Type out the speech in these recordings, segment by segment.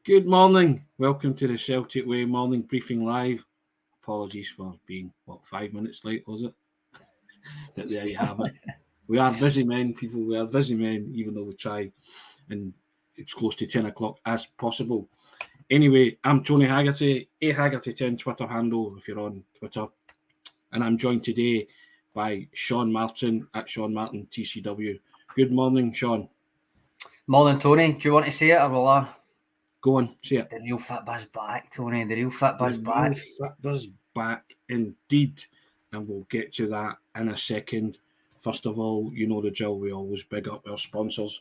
Good morning. Welcome to the Celtic Way morning briefing live. Apologies for being, 5 minutes late, was it? But there you have it. We are busy men, people. We are busy men, even though we try and it's close to 10 o'clock as possible. Anyway, I'm Tony Haggerty, Haggerty10 Twitter handle if you're on Twitter. And I'm joined today by Sean Martin at Sean Martin TCW. Good morning, Sean. Morning, Tony. Do you want to say it or will I? Go on, say it. The real Fit Buzz back, Tony. The real Fit Buzz back. The real Fit Buzz back, indeed. And we'll get to that in a second. First of all, you know the drill. We always big up our sponsors.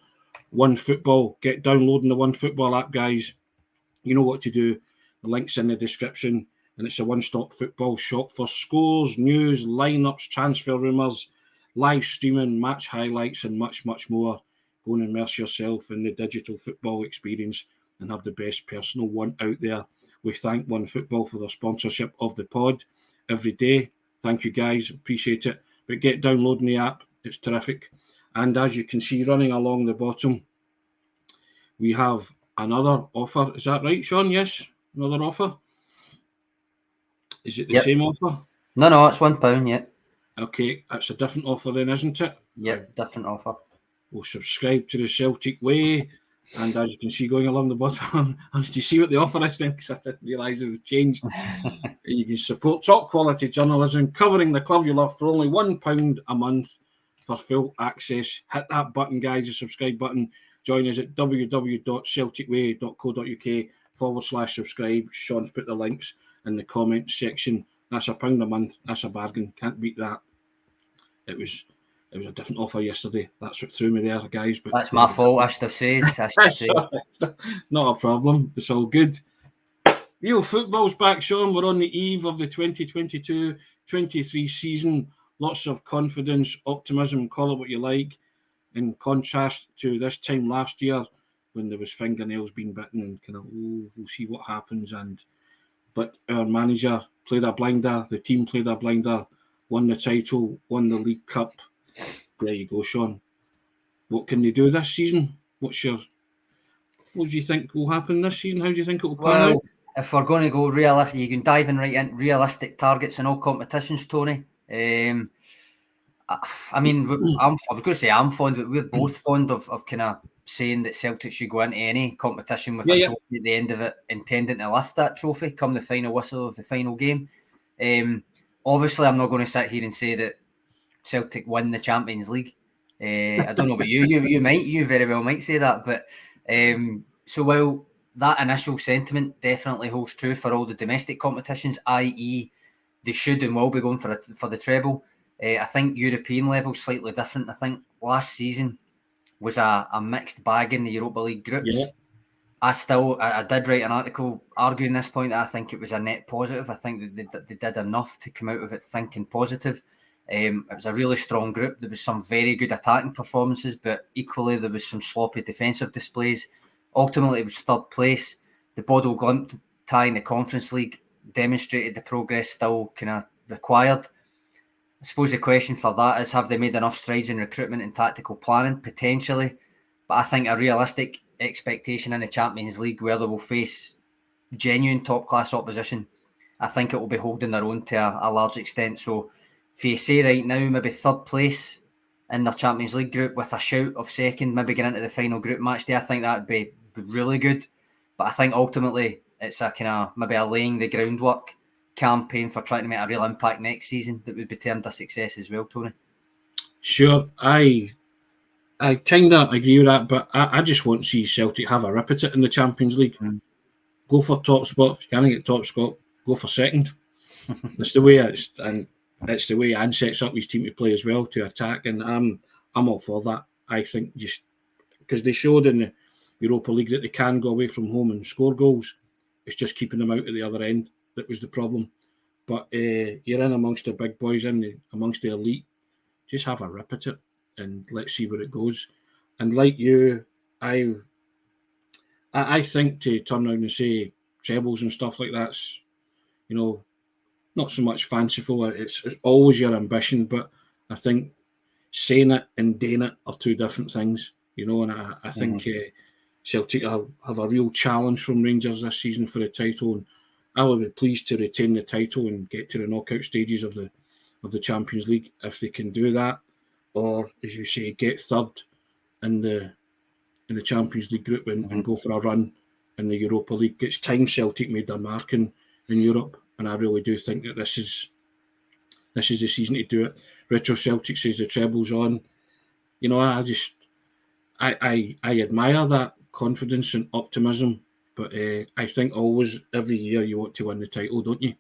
OneFootball. Get downloading the OneFootball app, guys. You know what to do. The link's in the description. And it's a one-stop football shop for scores, news, lineups, transfer rumours, live streaming, match highlights, and much, much more. Go and immerse yourself in the digital football experience and have the best personal one out there. We thank OneFootball for their sponsorship of the pod every day. Thank you, guys. Appreciate it. But get downloading the app. It's terrific. And as you can see, running along the bottom, we have another offer. Is that right, Sean? Yes? Another offer? Is it the same offer? No, it's £1, yeah. Okay, that's a different offer then, isn't it? Yep, different offer. We'll subscribe to the Celtic Way. And as you can see, going along the bottom, do you see what the offer is then? Because I didn't realise it was changed. You can support top quality journalism covering the club you love for only £1 a month for full access. Hit that button, guys, the subscribe button. Join us at www.celticway.co.uk/subscribe. Sean's put the links in the comments section. That's £1 a month. That's a bargain. Can't beat that. It was a different offer yesterday. That's what threw me there, guys. But that's my fault, I should have said. Not a problem. It's all good. Real football's back, Sean. We're on the eve of the 2022-23 season. Lots of confidence, optimism, call it what you like, in contrast to this time last year when there was fingernails being bitten and kind of, we'll see what happens. But our manager played a blinder. The team played a blinder, won the title, won the League Cup. There you go, Sean. What can they do this season? What do you think will happen this season? How do you think it will pan out? If we're going to go realistic, you can dive in right into realistic targets in all competitions, Tony. I mean, I was going to say I'm fond, but we're both fond of kind of saying that Celtic should go into any competition with a trophy at the end of it, intending to lift that trophy come the final whistle of the final game. Obviously, I'm not going to sit here and say that Celtic win the Champions League. I don't know about you. You very well might say that. But so while that initial sentiment definitely holds true for all the domestic competitions, i.e., they should and will be going for the treble. I think European level slightly different. I think last season was a mixed bag in the Europa League groups. Yeah. I did write an article arguing this point. I think it was a net positive. I think that they did enough to come out of it thinking positive. It was a really strong group. There was some very good attacking performances, but equally there was some sloppy defensive displays. Ultimately, it was third place. The Bodo Glimt tie in the Conference League demonstrated the progress still kind of required. I suppose the question for that is, have they made enough strides in recruitment and tactical planning? Potentially. But I think a realistic expectation in the Champions League where they will face genuine top-class opposition, I think it will be holding their own to a large extent. So if you say right now, maybe third place in their Champions League group with a shout of second, maybe get into the final group match day, I think that would be really good. But I think ultimately it's a kind of maybe a laying the groundwork campaign for trying to make a real impact next season that would be termed a success as well, Tony. Sure, I kind of agree with that, but I just want to see Celtic have a rip at it in the Champions League. Go for top spot. If you can't get top spot, go for second. That's the way it's the way Ange sets up his team to play as well, to attack, and I'm all for that. I think just because they showed in the Europa League that they can go away from home and score goals, it's just keeping them out at the other end that was the problem. But you're in amongst the big boys, amongst the elite. Just have a rip at it and let's see where it goes. And like you, I think to turn around and say trebles and stuff like that's, not so much fanciful. It's always your ambition, but I think saying it and doing it are two different things, and I think Celtic have a real challenge from Rangers this season for the title, and I would be pleased to retain the title and get to the knockout stages of the Champions League if they can do that, or as you say, get third in the Champions League group and go for a run in the Europa League. It's time Celtic made their mark in Europe, and I really do think that this is the season to do it. Retro Celtic says the treble's on. You know, I admire that confidence and optimism, but I think always every year you want to win the title, don't you?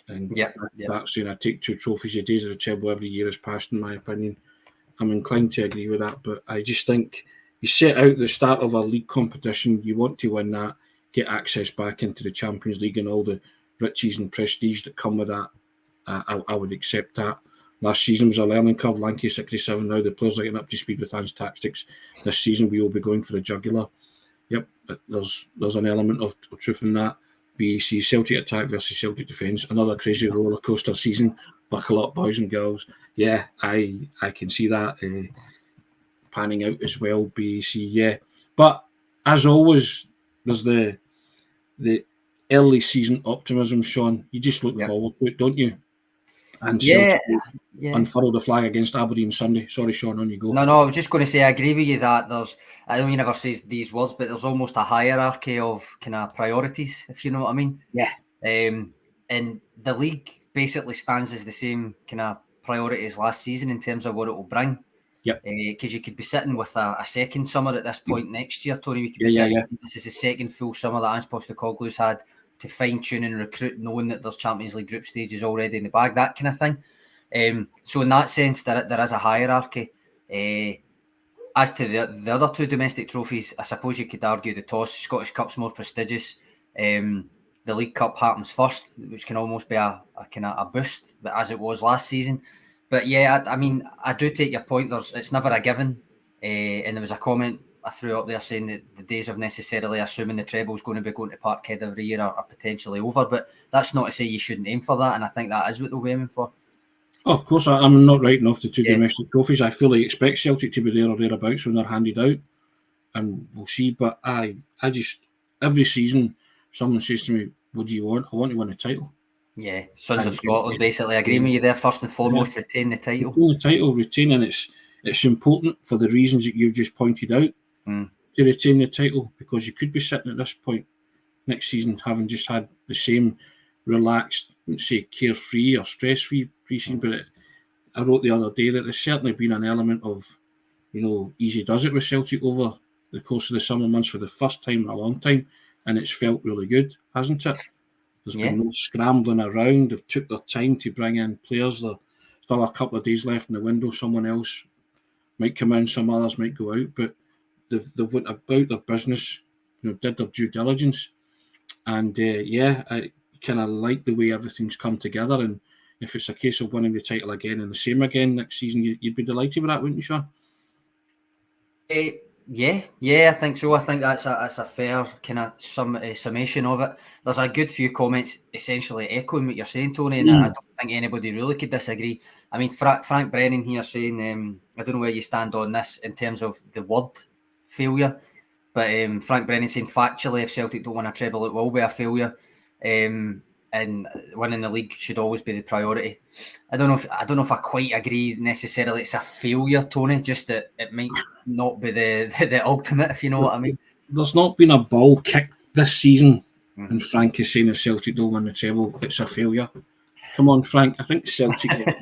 And that's saying I take 2 trophies a days of the treble every year has passed, in my opinion. I'm inclined to agree with that, but I just think you set out the start of a league competition, you want to win that, get access back into the Champions League and all the riches and prestige that come with that. I would accept that. Last season was a learning curve. Lanky 67 now. The players are getting up to speed with Hans tactics. This season we will be going for the jugular. Yep, there's an element of truth in that. BAC Celtic attack versus Celtic defence. Another crazy roller coaster season. Buckle up, boys and girls. Yeah, I can see that panning out as well. BAC, yeah. But as always, there's the early season optimism, Sean. You just look forward to it, don't you? And Celtic unfurl the flag against Aberdeen Sunday. Sorry, Sean, on you go. No, I was just going to say I agree with you that I know you never say these words, but there's almost a hierarchy of kind of priorities, if you know what I mean. Yeah. And the league basically stands as the same kind of priority as last season in terms of what it will bring. Yep. Because you could be sitting with a second summer at this point next year, Tony. We could be sitting. This is the second full summer that Ange Postecoglou's had to fine-tune and recruit, knowing that there's Champions League group stages already in the bag, that kind of thing. So in that sense, there is a hierarchy. As to the other 2 domestic trophies, I suppose you could argue the toss. Scottish Cup's more prestigious. The League Cup happens first, which can almost be a kind of a boost, as it was last season. But yeah, I mean, I do take your point. It's never a given. And there was a comment I threw up there saying that the days of necessarily assuming the treble is going to be going to Parkhead every year are potentially over. But that's not to say you shouldn't aim for that. And I think that is what they'll be aiming for. Oh, of course, I'm not writing off the 2 domestic trophies. I fully expect Celtic to be there or thereabouts when they're handed out. And we'll see. But I just, every season, someone says to me, what do you want? I want to win a title. Yeah, Sons of Scotland, basically. I agree with you there. First and foremost, retain the title. Retain, and it's important for the reasons that you've just pointed out to retain the title, because you could be sitting at this point next season having just had the same relaxed, let's say, carefree or stress-free pre-season. But I wrote the other day that there's certainly been an element of, easy does it with Celtic over the course of the summer months for the first time in a long time, and it's felt really good, hasn't it? There's been no scrambling around. They've took their time to bring in players. There's still a couple of days left in the window. Someone else might come in, some others might go out, but they've went about their business, did their due diligence. And I kind of like the way everything's come together. And if it's a case of winning the title again and the same again next season, you'd be delighted with that, wouldn't you, Sean? Yeah, I think so. I think that's a fair kind of summation of it. There's a good few comments essentially echoing what you're saying, Tony, and I don't think anybody really could disagree. I mean, Frank Brennan here saying, I don't know where you stand on this in terms of the word failure, but Frank Brennan saying factually, if Celtic don't win a treble, it will be a failure. And winning the league should always be the priority. I don't know if I quite agree necessarily. It's a failure, Tony. Just that it might not be the ultimate, if you know what I mean. There's not been a ball kicked this season, and Frank is saying if Celtic don't win the treble, it's a failure. Come on, Frank. I think Celtic have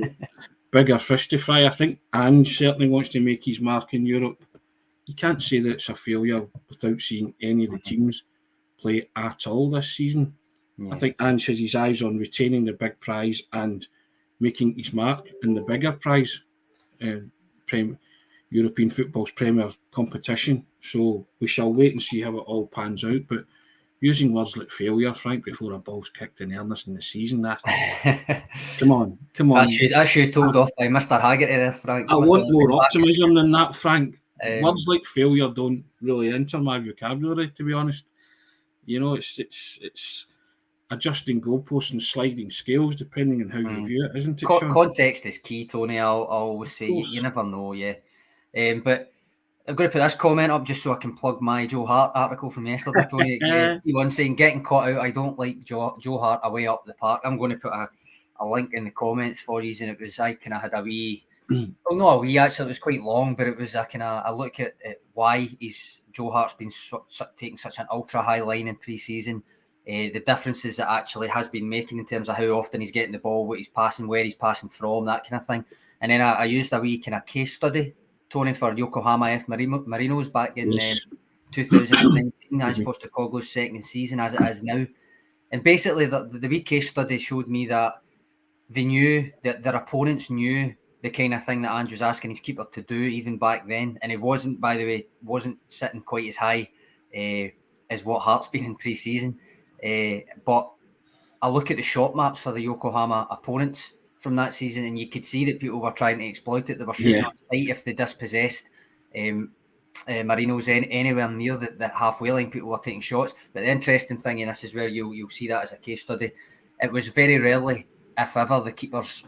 bigger fish to fry. I think Ange certainly wants to make his mark in Europe. You can't say that it's a failure without seeing any of the teams play at all this season. Yeah. I think Ange has his eyes on retaining the big prize and making his mark in the bigger prize, European football's premier competition. So we shall wait and see how it all pans out. But using words like failure, Frank, before a ball's kicked in earnest in the season, that's come on. That's you told off by Mr. Haggerty there, Frank. I want more optimism than that, Frank. Words like failure don't really enter my vocabulary, to be honest. It's adjusting goalposts and sliding scales depending on how you view it, isn't it? Context is key, Tony. I'll always say you never know, yeah. But I'm going to put this comment up just so I can plug my Joe Hart article from yesterday, Tony. He was saying, getting caught out, I don't like Joe Hart away up the park. I'm going to put a link in the comments for you, and it was, I kind of had a wee, well, not a wee, actually, it was quite long, but it was a kind of a look at why Joe Hart's been taking such an ultra high line in pre-season, the differences that actually has been making in terms of how often he's getting the ball, what he's passing, where he's passing from, that kind of thing. And then I used a wee kind of case study, Tony, for Yokohama F. Marinos back in 2019, as Postecoglou's second season as it is now. And basically, the wee case study showed me that they knew that their opponents knew the kind of thing that Andrew's asking his keeper to do even back then. And it wasn't, by the way, sitting quite as high as what Hart's been in pre-season. But I look at the shot maps for the Yokohama opponents from that season, and you could see that people were trying to exploit it. They were shooting on sight if they dispossessed Marinos anywhere near the halfway line. People were taking shots. But the interesting thing, and this is where you'll see that as a case study, it was very rarely, if ever, the keeper's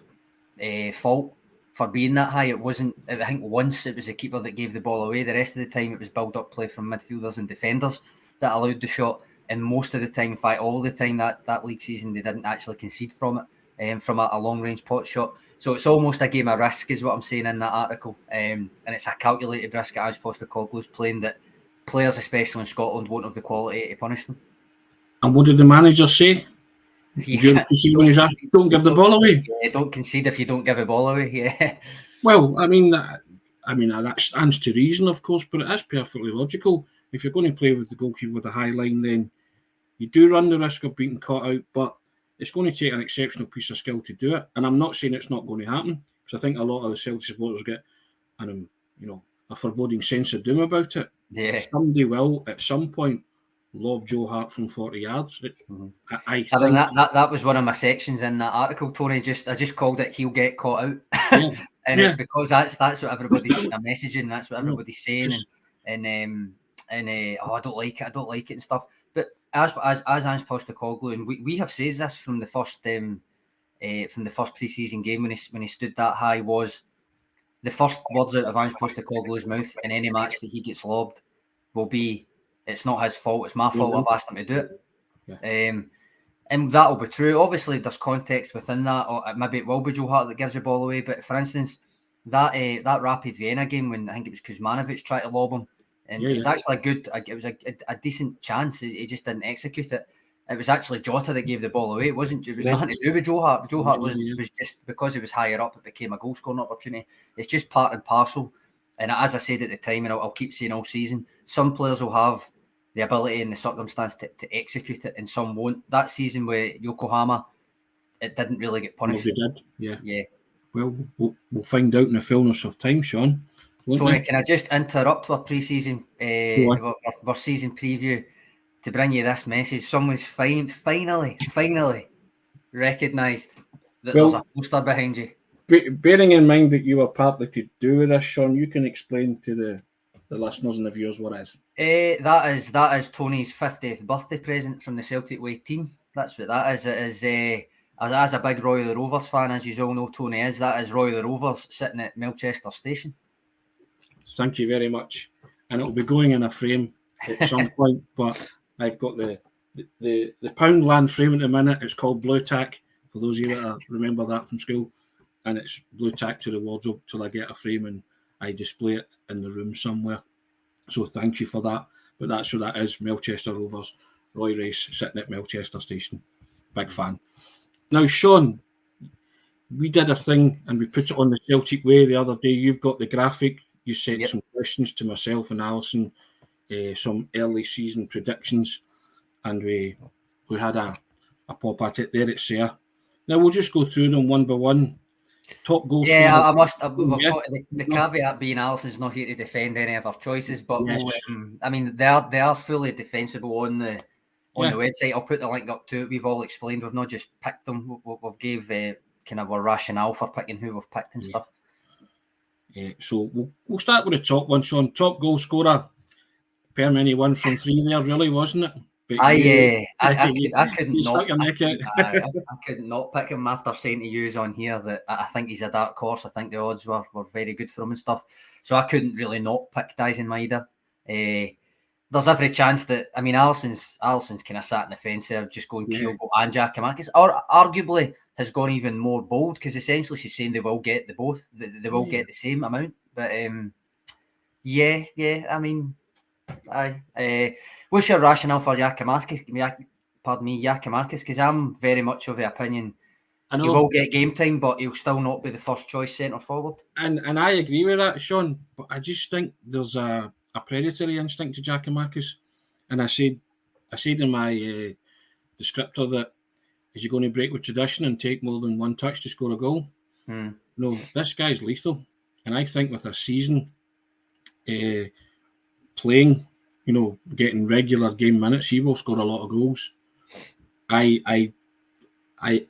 fault for being that high. It wasn't. I think once it was the keeper that gave the ball away. The rest of the time, it was build-up play from midfielders and defenders that allowed the shot. And most of the time, in fact, all the time that league season, they didn't actually concede from it. From a long-range pot shot. So it's almost a game of risk is what I'm saying in that article. And it's a calculated risk as Postecoglou's playing that players, especially in Scotland, won't have the quality to punish them. And what did the manager say? Don't give the ball away. Yeah, don't concede if you don't give the ball away. Yeah. Well, I mean that stands to reason, of course, but it is perfectly logical. If you're going to play with the goalkeeper with a high line, then you do run the risk of being caught out, but it's going to take an exceptional piece of skill to do it. And I'm not saying it's not going to happen, because I think a lot of the Celtic supporters get a foreboding sense of doom about it. Yeah. Somebody will, at some point, lob Joe Hart from 40 yards. I think that was one of my sections in that article, Tony. I just called it "He'll get caught out," it's because that's what everybody's messaging. That's what everybody's saying, and I don't like it and stuff. But as Ange Postecoglou, and we have said this from the first pre-season game when he stood that high, was the first words out of Ange Postecoglou's mouth in any match that he gets lobbed will be, "It's not his fault, it's my fault, I've asked him to do it." Yeah. And that'll be true. Obviously, there's context within that, or maybe it will be Joe Hart that gives the ball away. But for instance, that Rapid Vienna game when I think it was Kuzmanovic tried to lob him, and it was actually a decent chance. He just didn't execute it. It was actually Jota that gave the ball away. It was nothing to do with Joe Hart. Joe Hart was just because he was higher up, it became a goal scoring opportunity. It's just part and parcel. And as I said at the time, and I'll keep saying all season, some players will have the ability and the circumstance to execute it, and some won't. That season with Yokohama, it didn't really get punished. Well, they did, yeah. Well, we'll find out in the fullness of time, Sean. Tony, can I just interrupt our pre-season, our season preview to bring you this message? Someone's finally recognised that there's a poster behind you. Bearing in mind that you were partly to do with this, Sean, you can explain to the listeners and the viewers what it is. That is Tony's 50th birthday present from the Celtic Way team. That's what that is. It is as a big Roy the Rovers fan, as you all know, Tony is. That is Roy the Rovers sitting at Melchester Station. Thank you very much, and it'll be going in a frame at some point. But I've got the Poundland frame at the minute. It's called Blue Tack, for those of you that remember that from school, and it's blue tack to the wardrobe till I get a frame and I display it in the room somewhere. So thank you for that. But that's what that is, Melchester Rovers, Roy Race sitting at Melchester Station. Big fan. Now, Sean, we did a thing and we put it on the Celtic Way the other day. You've got the graphic. You sent some questions to myself and Alison, some early season predictions, and we had a pop at it there. It's there. Now we'll just go through them one by one. Top goal. Yeah, I must. We've got the caveat being Alison's not here to defend any of our choices, but I mean they are fully defensible on the website. I'll put the link up to it. We've all explained. We've not just picked them. We've gave kind of our rationale for picking who we've picked and stuff. So we'll start with the top one, Sean. Top goal scorer. Permany 1 from 3 there, really, wasn't it? I couldn't not pick him after saying to you on here that I think he's a dark horse. I think the odds were very good for him and stuff. So I couldn't really not pick Dyson Maeda. There's every chance that, I mean, Alisson's kind of sat in the fence there, just going Kyogo and Giakoumakis, or arguably has gone even more bold, because essentially she's saying they will get the both, they will get the same amount. But I mean, what's your rationale for Giakoumakis? Because I'm very much of the opinion he will get game time, but he'll still not be the first choice centre forward. And I agree with that, Sean. But I just think there's a predatory instinct to Giakoumakis, and I said in my descriptor that is he going to break with tradition and take more than one touch to score a goal? No, this guy's lethal, and I think with a season playing, getting regular game minutes, he will score a lot of goals. I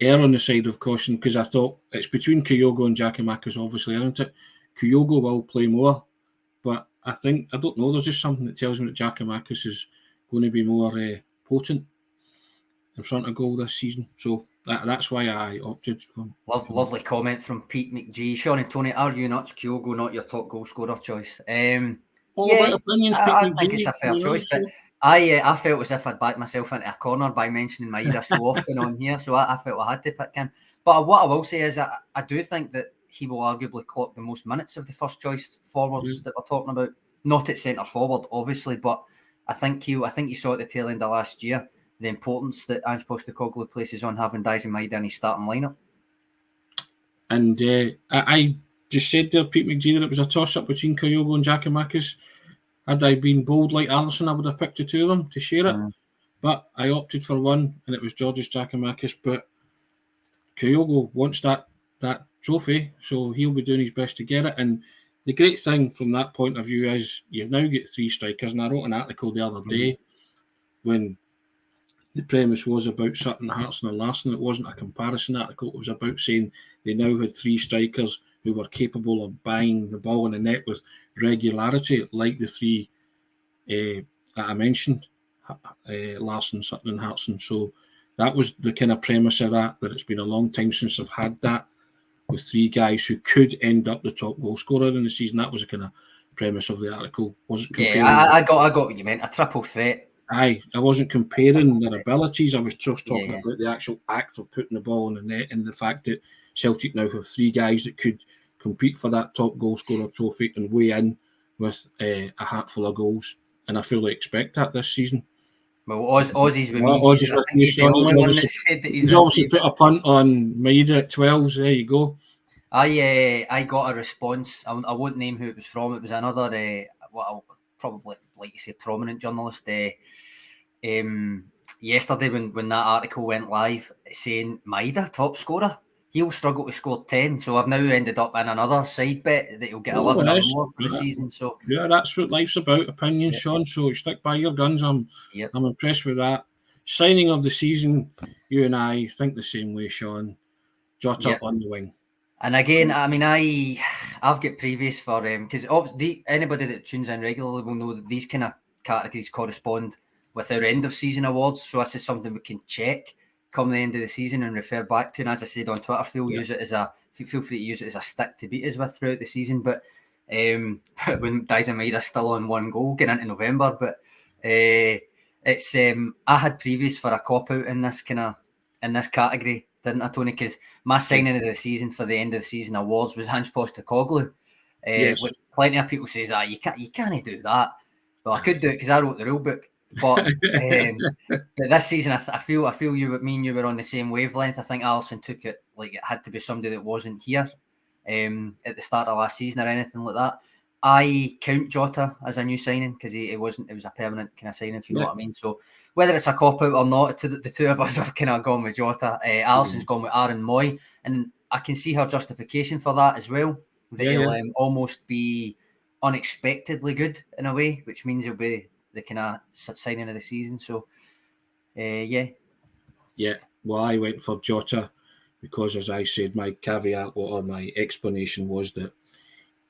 err on the side of caution, because I thought it's between Kyogo and Giakoumakis, obviously, isn't it? Kyogo will play more, but I don't know, there's just something that tells me that Giakoumakis is going to be more potent in front of goal this season. So that's why I opted for. Lovely comment from Pete McGee. Sean and Tony, are you nuts? Kyogo not your top goal scorer choice? About opinions, I think it's a fair choice, but I felt as if I'd backed myself into a corner by mentioning Maeda so often on here, so I felt I had to pick him. But what I will say is I do think that he will arguably clock the most minutes of the first choice forwards that we're talking about. Not at centre forward, obviously, but I think you saw at the tail end of last year the importance that Ange Postecoglou places on having Dyson Maeda in his starting lineup. And I just said there, Pete McGee, that it was a toss-up between Kyogo and Giakoumakis. Had I been bold like Alisson, I would have picked the two of them to share it. But I opted for one, and it was Georgios Giakoumakis. But Kyogo wants that trophy, so he'll be doing his best to get it. And the great thing from that point of view is you've now got three strikers. And I wrote an article the other day when the premise was about Sutton, Hartson and Larsson. It wasn't a comparison article. It was about saying they now had three strikers who were capable of buying the ball in the net with regularity, like the three that I mentioned, Larsson, Sutton and Hartson. So that was the kind of premise of that it's been a long time since I've had that, with three guys who could end up the top goal scorer in the season. That was the kind of premise of the article. I got what you meant, a triple threat. I wasn't comparing their abilities. I was just talking about the actual act of putting the ball in the net, and the fact that Celtic now have three guys that could compete for that top goal scorer trophy and weigh in with a hatful of goals. And I fully expect that this season. Well, Aussies with me. I think he's the only one that said that he's obviously put a punt on Maeda at 12. There you go. I got a response. I won't name who it was from. It was another what I'll probably like to say prominent journalist. Yesterday when that article went live, saying Maeda top scorer, he'll struggle to score 10. So I've now ended up in another side bet that he'll get 11 or more for the season. So that's what life's about, opinions, Sean. So stick by your guns. I'm impressed with that. Signing of the season, you and I think the same way, Sean. Jota on the wing. And again, I mean, I've got previous for because obviously anybody that tunes in regularly will know that these kind of categories correspond with our end of season awards. So this is something we can check come the end of the season and refer back to. And as I said on Twitter, feel free to use it as a stick to beat us with throughout the season. But when Dyson Maeda still on one goal getting into November, but it's I had previous for a cop out in this category, didn't I, Tony? Because my signing of the season for the end of the season awards was Ange Postecoglou, which plenty of people says, you can't do that. Well, I could do it because I wrote the rule book. But this season, I feel me and you were on the same wavelength. I think Alisson took it like it had to be somebody that wasn't here at the start of last season or anything like that. I count Jota as a new signing because it was a permanent kind of signing, if you know what I mean. So whether it's a cop out or not, the two of us have kind of gone with Jota. Alisson's gone with Aaron Moy, and I can see her justification for that as well. That he'll almost be unexpectedly good in a way, which means he'll be the kind of signing of the season. So, Well, I went for Jota because, as I said, my caveat or my explanation was that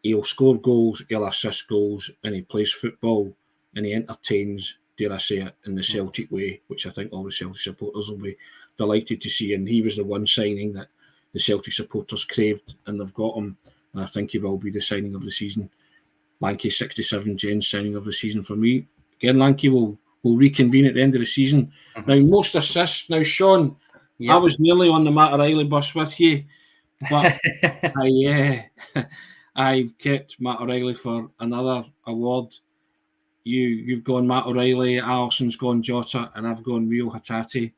he'll score goals, he'll assist goals, and he plays football, and he entertains, dare I say it, in the Celtic way, which I think all the Celtic supporters will be delighted to see. And he was the one signing that the Celtic supporters craved, and they've got him. And I think he will be the signing of the season. Lanky 67 Jens signing of the season for me. Again, Lanky will reconvene at the end of the season. Now, most assists. Now, Sean, I was nearly on the Matt O'Reilly bus with you, but I've kept Matt O'Reilly for another award. You've gone Matt O'Reilly, Alisson's gone Jota, and I've gone Rio Hatate.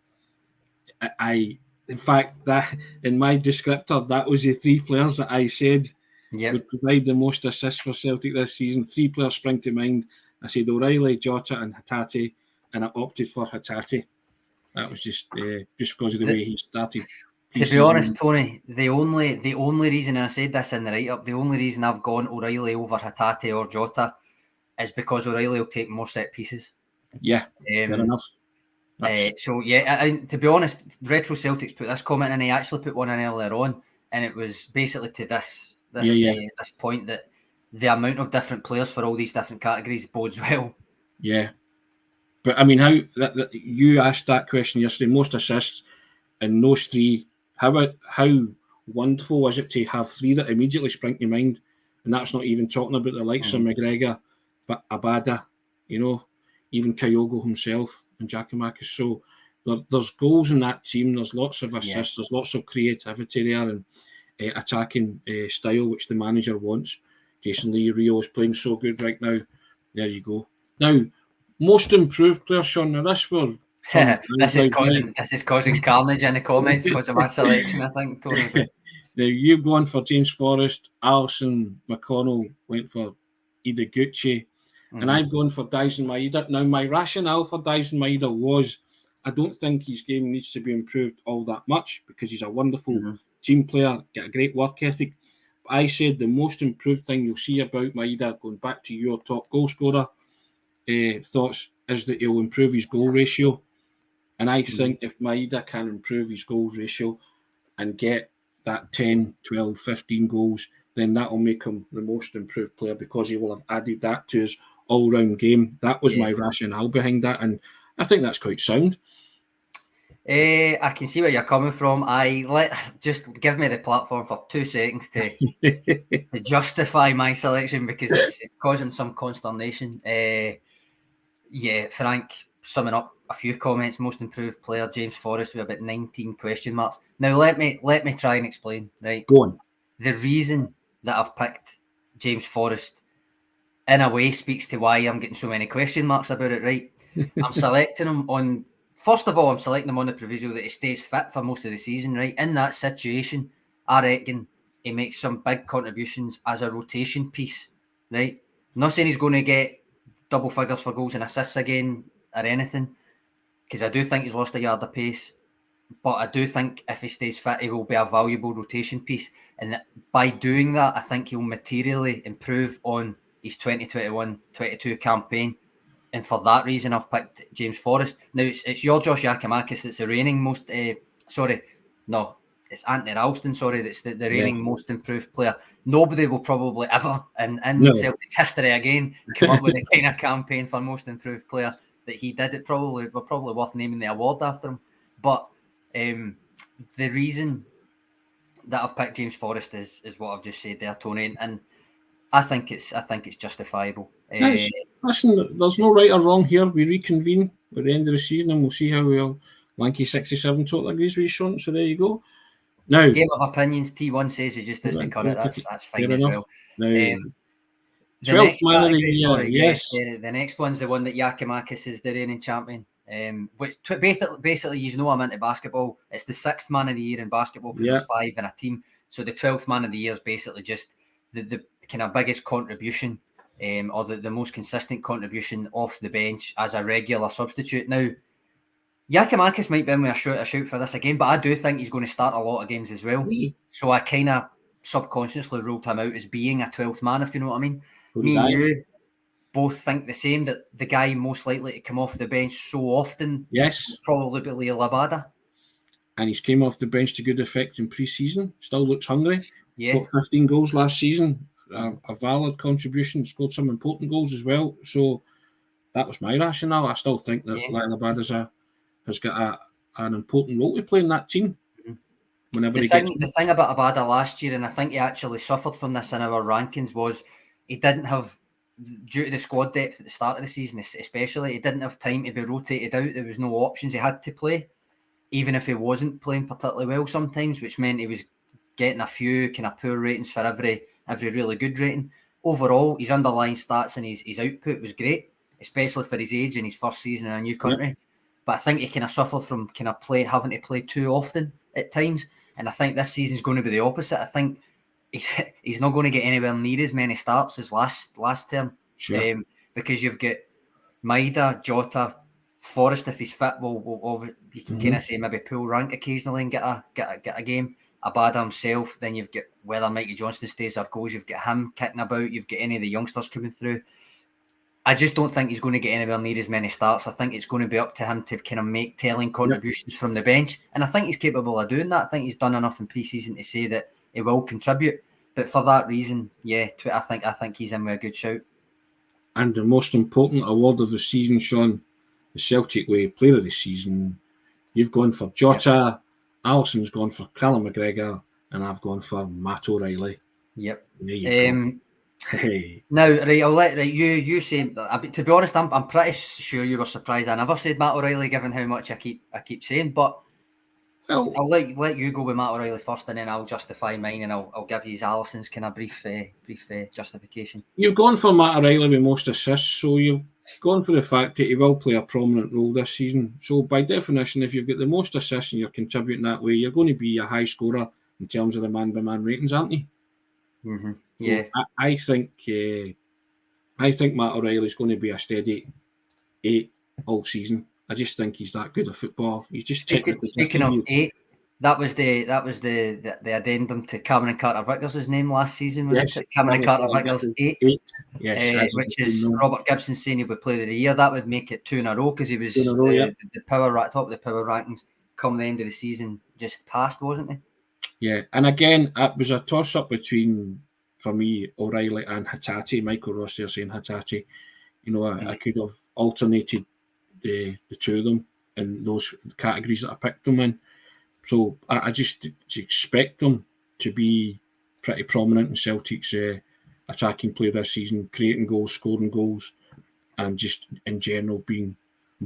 In fact, that in my descriptor, that was the three players that I said would provide the most assists for Celtic this season. Three players spring to mind. I said O'Reilly, Jota, and Hatate, and I opted for Hatate. That was just because of the way he started. To be honest, Tony, the only reason, and I said this in the write-up, the only reason I've gone O'Reilly over Hatate or Jota is because O'Reilly will take more set pieces. Yeah, fair enough. To be honest, Retro Celtics put this comment in. He actually put one in earlier on, and it was basically to this point that the amount of different players for all these different categories bodes well. Yeah, but I mean, how you asked that question yesterday? Most assists in those three. How wonderful was it to have three that immediately spring to mind? And that's not even talking about the likes of McGregor, but Abada, even Kyogo himself and Giakoumakis. So there's goals in that team. There's lots of assists. There's lots of creativity there and attacking style, which the manager wants. Jason Lee Rio is playing so good right now. There you go. Now, most improved player, Sean. Now this will. This is causing carnage in the comments because of my selection, I think, Tony. Now you've gone for James Forrest, Alisson, McConnell went for Ideguchi, and I've gone for Dyson Maeda. Now my rationale for Dyson Maeda was I don't think his game needs to be improved all that much because he's a wonderful team player, got a great work ethic. But I said the most improved thing you'll see about Maeda, going back to your top goal scorer thoughts, is that he'll improve his goal ratio. And I think if Maeda can improve his goals ratio and get that 10, 12, 15 goals, then that will make him the most improved player because he will have added that to his all-round game. That was my rationale behind that, and I think that's quite sound. I can see where you're coming from. Just give me the platform for 2 seconds to justify my selection because it's causing some consternation. Frank, summing up a few comments. Most improved player, James Forrest, with about 19 question marks. Now let me try and explain. Right, go on. The reason that I've picked James Forrest in a way speaks to why I'm getting so many question marks about it. Right, I'm selecting him on. First of all, I'm selecting him on the proviso that he stays fit for most of the season. Right, in that situation, I reckon he makes some big contributions as a rotation piece. Right, I'm not saying he's going to get double figures for goals and assists again or anything, because I do think he's lost a yard of pace, but I do think if he stays fit, he will be a valuable rotation piece, and by doing that, I think he'll materially improve on his 2021-22 campaign, and for that reason, I've picked James Forrest. Now, it's your Josh Giakoumakis that's the reigning most... it's Anthony Ralston, that's the reigning most improved player. Nobody will probably ever, in Celtic's history again, come up with the kind of campaign for most improved player that he did. We're probably worth naming the award after him. But the reason that I've picked James Forrest is what I've just said there, Tony, and I think it's justifiable. Nice. Listen, there's no right or wrong here. We reconvene at the end of the season and we'll see how well Lanky 67 totally agrees with you, Sean. So there you go. Now, game of opinions, T1 says he just doesn't cut it. That's fine as well. Now, the next category, yes. The next one's the one that Giakoumakis is the reigning champion. Which basically, I'm into basketball. It's the 6th man of the year in basketball because there's 5 in a team. So the 12th man of the year is basically just the kind of biggest contribution, or the most consistent contribution off the bench as a regular substitute. Now, Giakoumakis might be in with a shout for this again, but I do think he's going to start a lot of games as well. So I kind of subconsciously ruled him out as being a 12th man, if you know what I mean. Me and you both think the same, that the guy most likely to come off the bench so often probably be Leo Labada. And he's came off the bench to good effect in pre-season. Still looks hungry. Yeah. Got 15 goals last season. A valid contribution. Scored some important goals as well. So that was my rationale. I still think that Leo Labada has got an important role to play in that team. Whenever the thing about Abada last year, and I think he actually suffered from this in our rankings, was he didn't have due to the squad depth at the start of the season, especially, he didn't have time to be rotated out. There was no options. He had to play, even if he wasn't playing particularly well sometimes, which meant he was getting a few kind of poor ratings for every really good rating. Overall, his underlying stats and his output was great, especially for his age and his first season in a new country. Yep. But I think he kind of suffered from having to play too often at times. And I think this season's going to be the opposite. I think he's not going to get anywhere near as many starts as last term. Sure. Because you've got Maida, Jota, Forrest, if he's fit, you can kind of say maybe pull rank occasionally and get a game. Abada himself, then you've got whether Mikey Johnston stays or goes, you've got him kicking about, you've got any of the youngsters coming through. I just don't think he's going to get anywhere near as many starts. I think it's going to be up to him to kind of make telling contributions from the bench. And I think he's capable of doing that. I think he's done enough in pre-season to say that he will contribute. But for that reason, I think he's in with a good shout. And the most important award of the season, Sean, the Celtic Way Player of the Season. You've gone for Jota, Alisson's gone for Callum McGregor, and I've gone for Matt O'Reilly. Yep. There you go. Hey. Now, I'll let you say. To be honest, I'm pretty sure you were surprised I never said Matt O'Reilly, given how much I keep saying. But I'll let you go with Matt O'Reilly first, and then I'll justify mine, and I'll give you Alisson's kind of brief justification. You've gone for Matt O'Reilly with most assists, so you've gone for the fact that he will play a prominent role this season. So by definition, if you've got the most assists and you're contributing that way, you're going to be a high scorer in terms of the man-by-man ratings, aren't you? Mm-hmm. Yeah, so I think Matt O'Reilly's going to be a steady 8 all season. I just think he's that good at football. He's just speaking of 8. That was the addendum to Cameron Carter-Vickers' name last season, wasn't it? Cameron Carter-Vickers 8. Yes, which is Robert Gibson saying he'll be Player of the Year. That would make it 2 in a row because he was the top of the power rankings come the end of the season just past, wasn't he? Yeah, and again, it was a toss-up between, for me, O'Reilly and Hatate. Michael Ross there saying Hatate. I could have alternated the two of them in those categories that I picked them in. So I just expect them to be pretty prominent in Celtic's attacking play this season, creating goals, scoring goals, and just in general being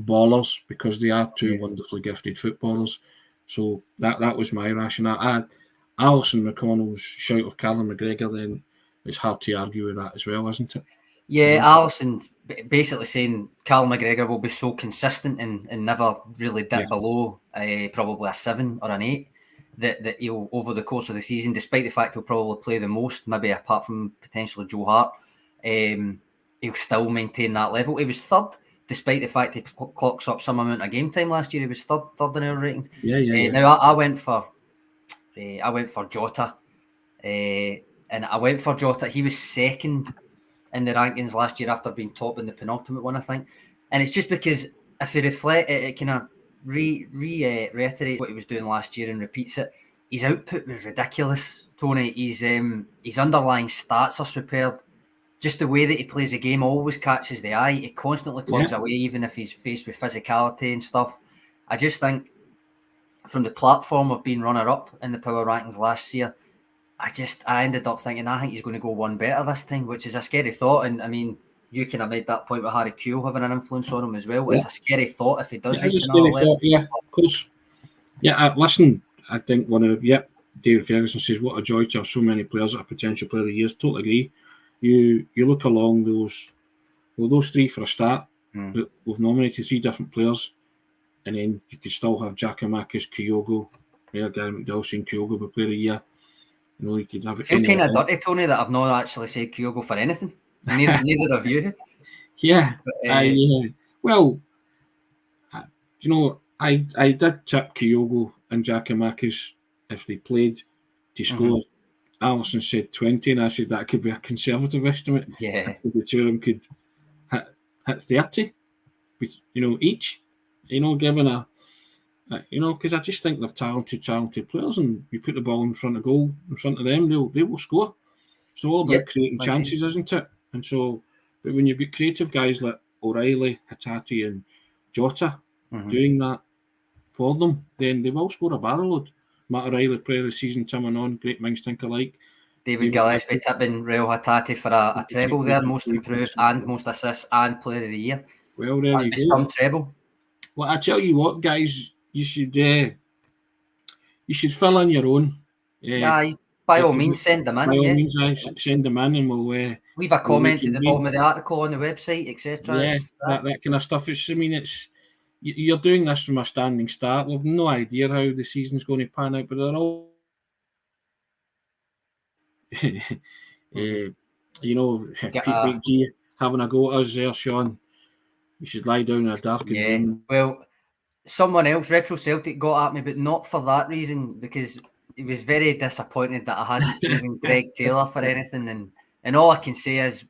ballers because they are two wonderfully gifted footballers. So that was my rationale. Alisson McConnell's shout of Callum McGregor, then it's hard to argue with that as well, isn't it? Yeah, Alisson basically saying Callum McGregor will be so consistent and never really dip below probably a 7 or an 8 that he'll, over the course of the season, despite the fact he'll probably play the most, maybe apart from potentially Joe Hart, he'll still maintain that level. He was third, despite the fact he clocks up some amount of game time last year. He was third in our ratings. Now I went for Jota, and I went for Jota. He was second in the rankings last year after being top in the penultimate one, I think. And it's just because if you reflect, it kind of reiterates what he was doing last year and repeats it. His output was ridiculous, Tony. His underlying stats are superb. Just the way that he plays the game always catches the eye. He constantly plugs away, even if he's faced with physicality and stuff. I just think from the platform of being runner-up in the power rankings last year, I ended up thinking, I think he's going to go one better this time, which is a scary thought. And I mean, you kind of made that point with Harry Kewell having an influence on him as well. It's a scary thought if he does reach another level. Of course. Listen, I think David Ferguson says, what a joy to have so many players that are potential player of the year. Totally agree. You look along those 3 for a start. We've nominated 3 different players, and then you could still have Giakoumakis, Kyogo, Gary McDowell saying Kyogo be player of the year. You could have. I feel kind of dirty, Tony, that I've not actually said Kyogo for anything. Neither of you. Yeah. Well, I did tip Kyogo and Giakoumakis if they played to score. Alisson said 20, and I said that could be a conservative estimate. Yeah. The two of them could hit 30, each. Given a. Because I just think they're talented players, and you put the ball in front of them, they will score. It's all about creating chances, isn't it? And so, but when you've got creative guys like O'Reilly, Hatate, and Jota doing that for them, then they will score a barrel load. Matt O'Reilly, player of the season, Tim and on, great minds think alike. David Gillespie tipping Real Hatate for a treble there, most improved and most assists and player of the year. Well, there you go. Some treble. Well, I tell you what, guys, you should fill in your own. By all means, send them in. By all means, send them in, and we'll leave a comment at the bottom of the article on the website, etc. Yeah, that kind of stuff. You're doing this from a standing start. We've no idea how the season's going to pan out, but they're all, Pete McGee having a go at us there, Sean. You should lie down in a darkened room. Well, someone else, Retro Celtic, got at me, but not for that reason, because he was very disappointed that I hadn't chosen Greg Taylor for anything. And all I can say is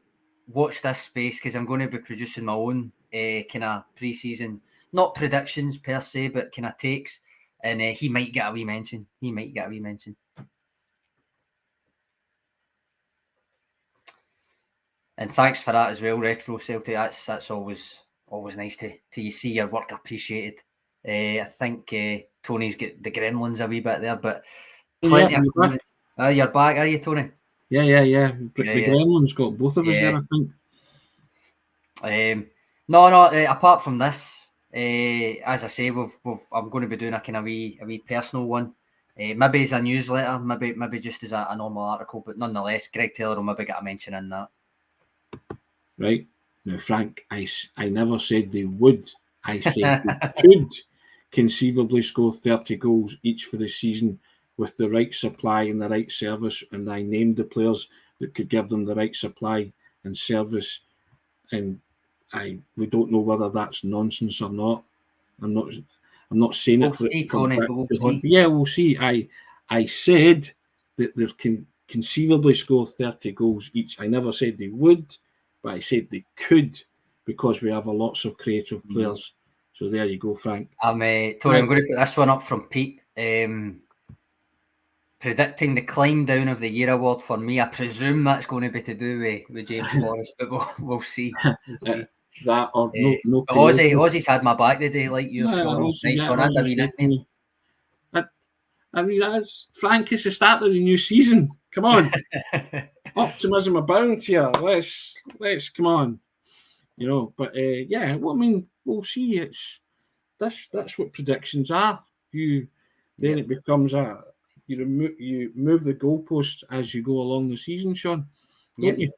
watch this space, because I'm going to be producing my own kind of pre-season, not predictions per se, but kind of takes. And he might get a wee mention. And thanks for that as well, Retro Celtic. That's always nice to see your work appreciated. I think Tony's got the gremlins a wee bit there, but plenty of comments. You're back, are you, Tony? Yeah. The gremlins got both of us there, I think. Apart from this, as I say, I'm going to be doing a kind of wee personal one. Maybe as a newsletter, maybe just as a normal article, but nonetheless, Greg Taylor will maybe get a mention in that. Right. Now, Frank, I never said they would. I said they could conceivably score 30 goals each for the season with the right supply and the right service, and I named the players that could give them the right supply and service, and we don't know whether that's nonsense or not. I'm not saying we'll see, Tony. We'll see. I said that they can conceivably score 30 goals each. I never said they would, but I said they could, because we have lots of creative players. So there you go, Frank. Tony, I'm going to put this one up from Pete. Predicting the climb down of the year award for me. I presume that's going to be to do with James Forrest, but we'll see. That or no. But Aussie's had my back today, like you. Nice one. And a wee nickname. I mean, Frank, it's the start of the new season. Come on, optimism abound here. Let's come on. But we'll see. That's what predictions are. It becomes you move the goalposts as you go along the season, Sean. Don't you?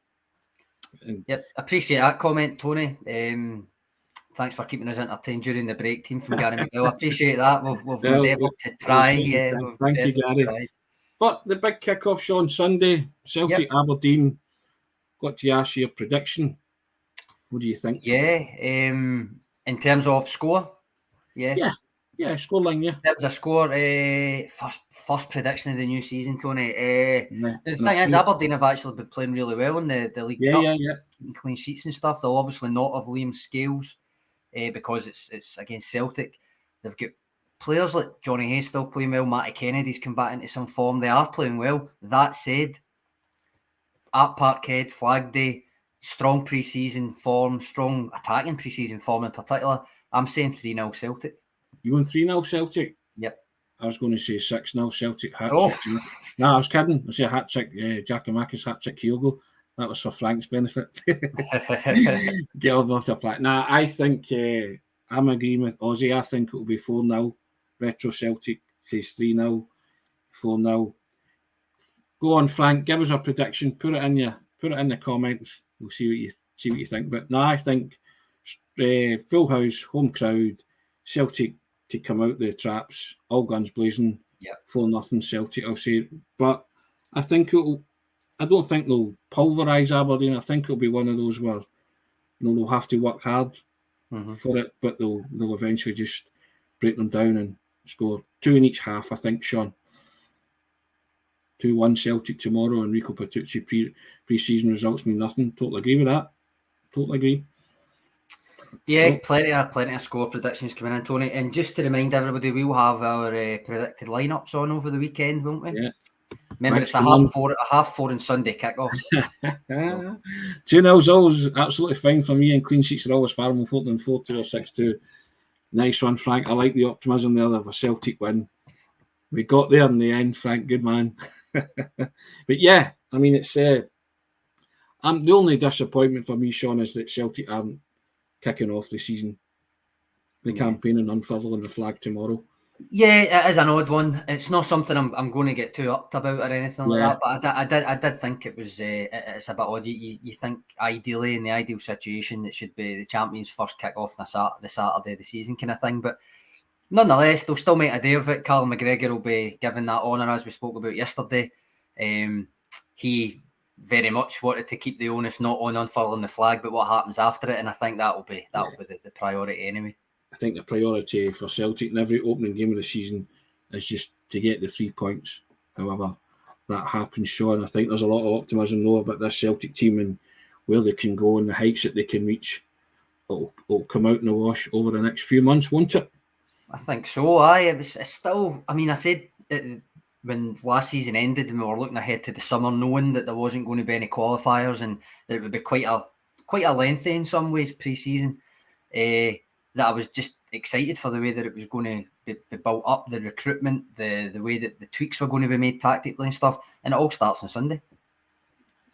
Appreciate that comment, Tony. Thanks for keeping us entertained during the break, team from Gary McDowell. Appreciate that. We've endeavoured to try. Thank you, Gary. But the big kick-off, Sean, Sunday, Celtic Aberdeen. Got to ask you a prediction. What do you think? In terms of score? Yeah, scoreline, In terms of score, first prediction of the new season, Tony. The thing is, Aberdeen have actually been playing really well in the League Cup. Keeping clean sheets and stuff. They'll obviously not have Liam Scales because it's against Celtic. They've got players like Johnny Hayes still playing well. Matty Kennedy's come back into some form. They are playing well. That said, at Parkhead, Flag Day, strong pre-season form, strong attacking pre-season form in particular. I'm saying 3-0 Celtic. You won 3-0 Celtic? Yep. I was going to say 6-0 Celtic hat-trick. No, I was kidding. I say hat-trick, Giacomakis hat-trick Kyogo. That was for Frank's benefit. Get off the flat. Nah, I think I'm agreeing with Aussie. I think it'll be 4-0. Retro Celtic says 3-0, 4-0. Go on, Frank. Give us a prediction. Put it in the comments. We'll see what you think. But no, I think full house, home crowd, Celtic to come out the traps, all guns blazing. 4-0 Celtic, I'll say. But I think I don't think they'll pulverise Aberdeen. I think it'll be one of those where they'll have to work hard for it, but they'll eventually just break them down and score 2 in each half, I think, Sean. 2-1 Celtic tomorrow, and Rico Petrucci pre-season results mean nothing. Totally agree with that. Totally agree. Yeah, plenty of score predictions coming in, Tony. And just to remind everybody, we'll have our predicted lineups on over the weekend, won't we? Yeah. Remember, it's a half four and Sunday kickoff. 2-0's always absolutely fine for me, and clean sheets are always far more important than 4-2 or 6-2. Nice one, Frank. I like the optimism there of a Celtic win. We got there in the end, Frank. Good man. But yeah, I mean, it's the only disappointment for me, Sean, is that Celtic aren't kicking off the season. The campaign and unfurling the flag tomorrow. Yeah, it is an odd one. It's not something I'm going to get too upped about or anything like that. But I did think it was it's a bit odd. You think ideally in the ideal situation it should be the champions first kick off the Saturday of the season kind of thing. But nonetheless, they'll still make a day of it. Carl McGregor will be given that honour as we spoke about yesterday. He very much wanted to keep the onus not on unfurling the flag, but what happens after it, and I think that will be the priority anyway. I think the priority for Celtic in every opening game of the season is just to get the 3 points. However that happens, Sean, I think there's a lot of optimism though about this Celtic team and where they can go and the heights that they can reach. It'll come out in the wash over the next few months, won't it? I think so. It's still. I mean, I said when last season ended and we were looking ahead to the summer, knowing that there wasn't going to be any qualifiers and that it would be quite a lengthy in some ways pre-season. That I was just excited for the way that it was going to be built up, the recruitment, the way that the tweaks were going to be made tactically and stuff, and it all starts on Sunday.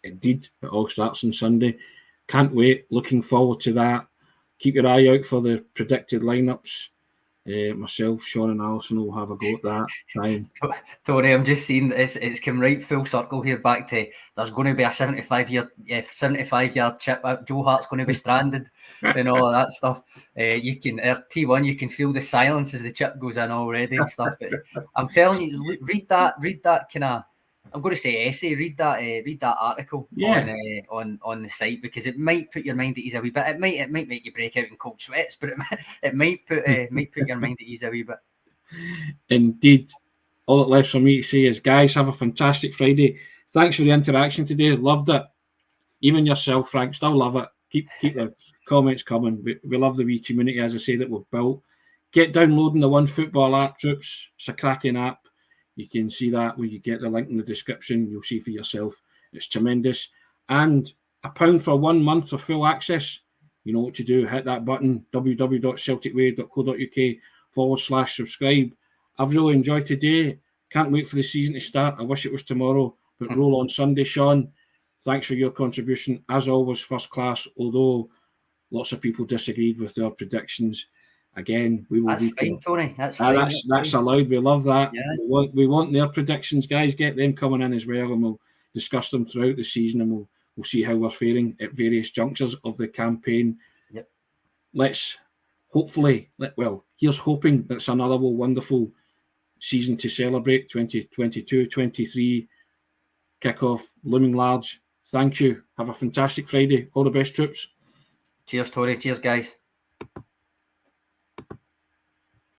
Indeed, it all starts on Sunday. Can't wait. Looking forward to that. Keep your eye out for the predicted lineups. Myself, Sean and Alison will have a go at that time. Tony, I'm just seeing it's come right full circle here back to there's going to be a 75-yard chip out. Joe Hart's going to be stranded and all of that stuff. You can T1, you can feel the silence as the chip goes in already and stuff. I'm telling you, read that kind of. I'm going to say essay. Read that article on the site because it might put your mind at ease a wee bit. It might make you break out in cold sweats, but it might put your mind at ease a wee bit. Indeed. All that left for me to say is, guys, have a fantastic Friday. Thanks for the interaction today. Loved it. Even yourself, Frank, still love it. Keep the comments coming. We love the wee community, as I say, that we've built. Get downloading the One Football app, troops. It's a cracking app. You can see that when you get the link in the description. You'll see for yourself. It's tremendous. And £1 for 1 month of full access. You know what to do. Hit that button, www.celticway.co.uk/subscribe. I've really enjoyed today. Can't wait for the season to start. I wish it was tomorrow, but roll on Sunday, Sean. Thanks for your contribution. As always, first class, although lots of people disagreed with our predictions. Again, we will. That's fine, Tony. That's fine. That's allowed. We love that. Yeah. We want their predictions, guys. Get them coming in as well, and we'll discuss them throughout the season, and we'll see how we're faring at various junctures of the campaign. Yep. Here's hoping that's another wonderful season to celebrate. 2022-23 kickoff looming large. Thank you. Have a fantastic Friday. All the best, troops. Cheers, Tony. Cheers, guys.